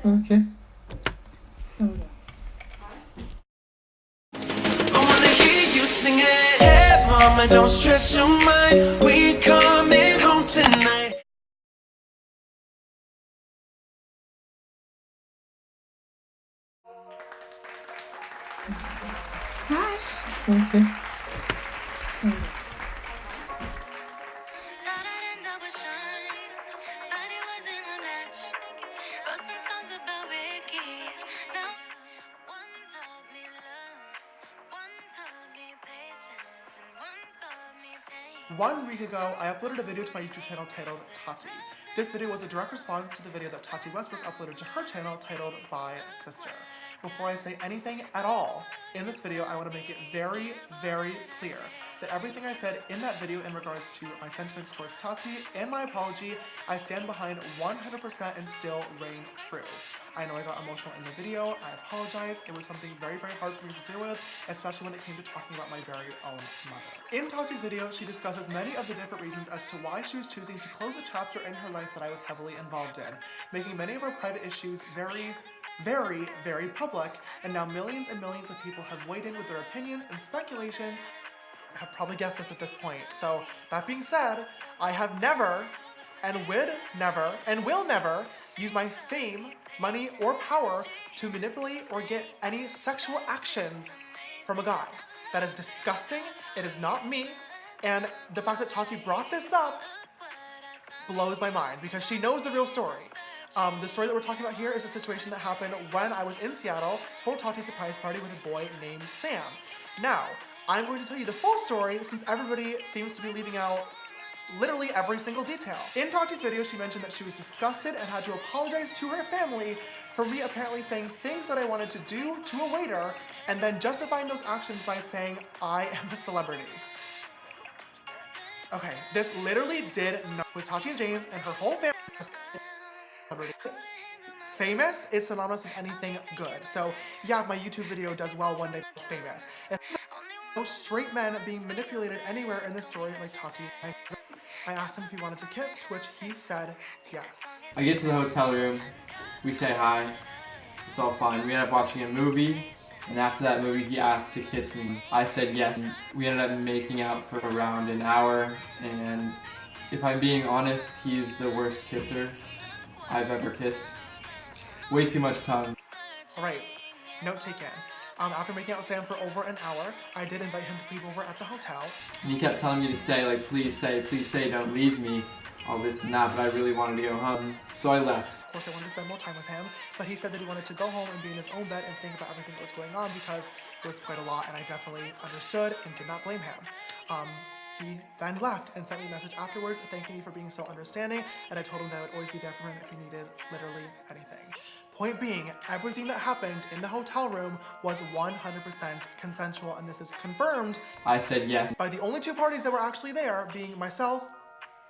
Okay. Sing it, hey mama, don't stress your mind. We coming home tonight. Hi. Okay. One week ago, I uploaded a video to my YouTube channel titled Tati. This video was a direct response to the video that Tati Westbrook uploaded to her channel titled By Sister. Before I say anything at all in this video, I want to make it very, very clear that everything I said in that video in regards to my sentiments towards Tati and my apology, I stand behind 100% and still reign true. I know I got emotional in the video, I apologize. It was something very, very hard for me to deal with, especially when it came to talking about my very own mother. In Tati's video, she discusses many of the different reasons as to why she was choosing to close a chapter in her life that I was heavily involved in, making many of her private issues very, very, very public, and now millions and millions of people have weighed in with their opinions and speculations. I have probably guessed this at this point. So that being said, I have never and would never and will never use my fame, money, or power to manipulate or get any sexual actions from a guy. That is disgusting. It is not me. And the fact that Tati brought this up blows my mind because she knows the real story. The story that we're talking about here is a situation that happened when I was in Seattle for Tati's surprise party with a boy named Sam. Now, I'm going to tell you the full story since everybody seems to be leaving out literally every single detail. In Tati's video, she mentioned that she was disgusted and had to apologize to her family for me apparently saying things that I wanted to do to a waiter and then justifying those actions by saying I am a celebrity. Okay, this literally did not with Tati and James and her whole family. Famous is synonymous with anything good. So yeah, if my YouTube video does well one day, famous. And no straight men being manipulated anywhere in this story like Tati. I asked him if he wanted to kiss, to which he said yes. I get to the hotel room, we say hi, it's all fine. We end up watching a movie, and after that movie he asked to kiss me. I said yes. We ended up making out for around an hour, and if I'm being honest, he's the worst kisser I've ever kissed. Way too much tongue. Alright, note taken. After making out with Sam for over an hour, I did invite him to sleep over at the hotel. And he kept telling me to stay, like, please stay, don't leave me, all this and that, but I really wanted to go home, so I left. Of course, I wanted to spend more time with him, but he said that he wanted to go home and be in his own bed and think about everything that was going on because it was quite a lot, and I definitely understood and did not blame him. He then left and sent me a message afterwards thanking me for being so understanding, and I told him that I would always be there for him if he needed literally anything. Point being, everything that happened in the hotel room was 100% consensual, and this is confirmed. I said yes. By the only two parties that were actually there being myself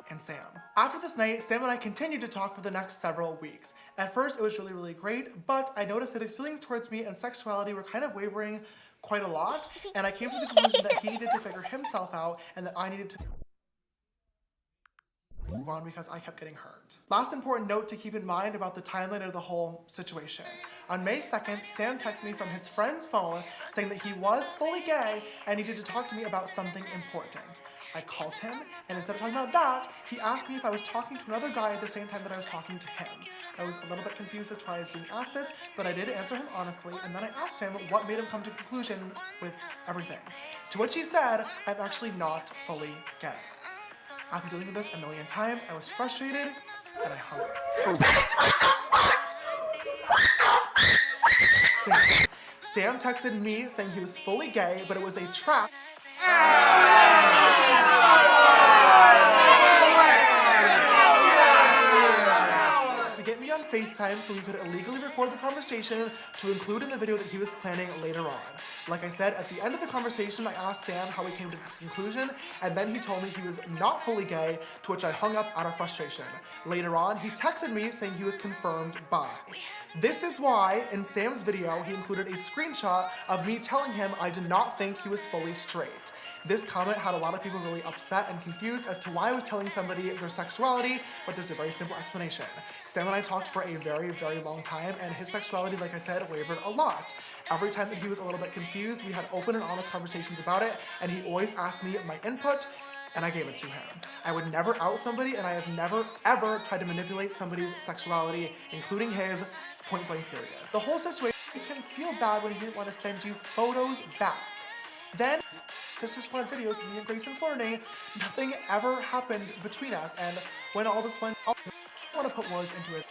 and Sam. After this night, Sam and I continued to talk for the next several weeks. At first, it was really, really great, but I noticed that his feelings towards me and sexuality were kind of wavering quite a lot, and I came to the conclusion that he needed to figure himself out and that I needed to move on because I kept getting hurt. Last important note to keep in mind about the timeline of the whole situation. On May 2nd, Sam texted me from his friend's phone saying that he was fully gay and needed to talk to me about something important. I called him, and instead of talking about that, he asked me if I was talking to another guy at the same time that I was talking to him. I was a little bit confused as to why I was being asked this, but I did answer him honestly, and then I asked him what made him come to a conclusion with everything. To which he said, I'm actually not fully gay. After dealing with this a million times, I was frustrated, and I hung up. Sam texted me saying he was fully gay, but it was a trap. Get me on FaceTime so he could illegally record the conversation to include in the video that he was planning later on. Like I said, at the end of the conversation, I asked Sam how he came to this conclusion, and then he told me he was not fully gay, to which I hung up out of frustration. Later on, he texted me saying he was confirmed bi. This is why, in Sam's video, he included a screenshot of me telling him I did not think he was fully straight. This comment had a lot of people really upset and confused as to why I was telling somebody their sexuality, but there's a very simple explanation. Sam and I talked for a very, very long time, and his sexuality, like I said, wavered a lot. Every time that he was a little bit confused, we had open and honest conversations about it, and he always asked me my input, and I gave it to him. I would never out somebody, and I have never, ever tried to manipulate somebody's sexuality, including his, point blank period. The whole situation made him feel bad when he didn't want to send you photos back. Then, sisters wanted videos of me and Grayson flirting. Nothing ever happened between us, and when all this went, I don't want to put words into it.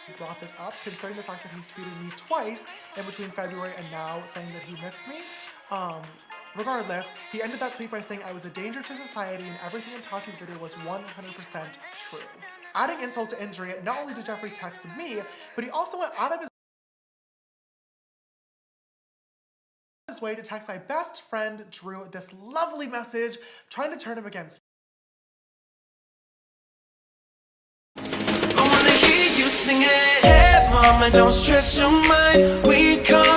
He brought this up, considering the fact that he's tweeted me twice in between February and now, saying that he missed me. Regardless, he ended that tweet by saying I was a danger to society and everything in Tati's video was 100% true. Adding insult to injury, not only did Jeffree text me, but he also went out of his way to text my best friend Drew this lovely message, trying to turn him against me. I wanna hear you sing it. Hey mama, don't stress your mind. We come